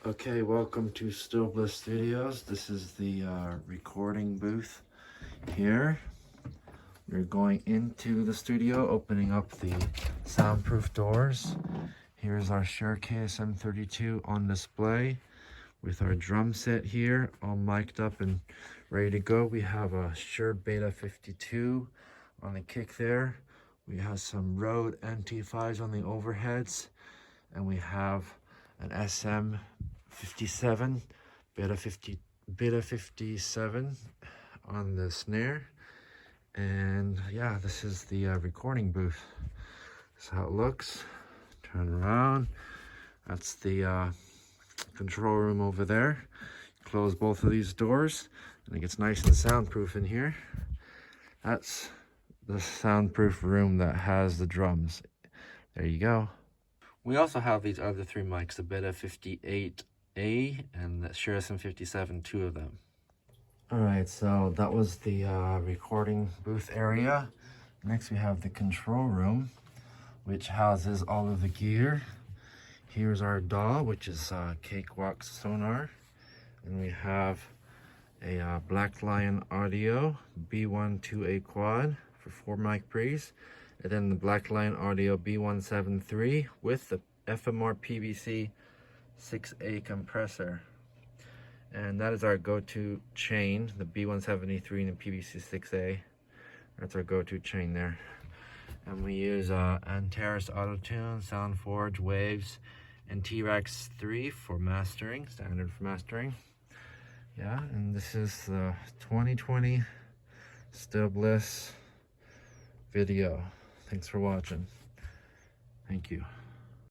Okay, welcome to Stillblissstudios. This is the recording booth here. We're going into the studio, opening up the soundproof doors. Here's our Shure KSM32 on display with our drum set here, all mic'd up and ready to go. We have a Shure Beta 52 on the kick there. We have some Rode NT5s on the overheads, and we have an SM57 Beta 57 on the snare. And yeah, this is the recording booth. That's how it looks. Turn around. That's the control room over there. Close both of these doors and it gets nice and soundproof in here. That's the soundproof room that has the drums. There you go. We also have these other three mics, the Beta 58A and the Shure SM57, two of them. Alright, so that was the recording booth area. Next we have the control room, which houses all of the gear. Here's our DAW, which is Cakewalk sonar. And we have a Black Lion Audio B12A quad for 4 mic pre's. And then the Black Lion Audio B173 with the FMR PVC 6A compressor. And that is our go-to chain, the B173 and the PVC 6A. That's our go-to chain there. And we use Antares Auto-Tune, SoundForge, Waves, and T-Rex 3 for mastering, standard for mastering. Yeah, and this is the 2020 Stillbliss video. Thanks for watching. Thank you.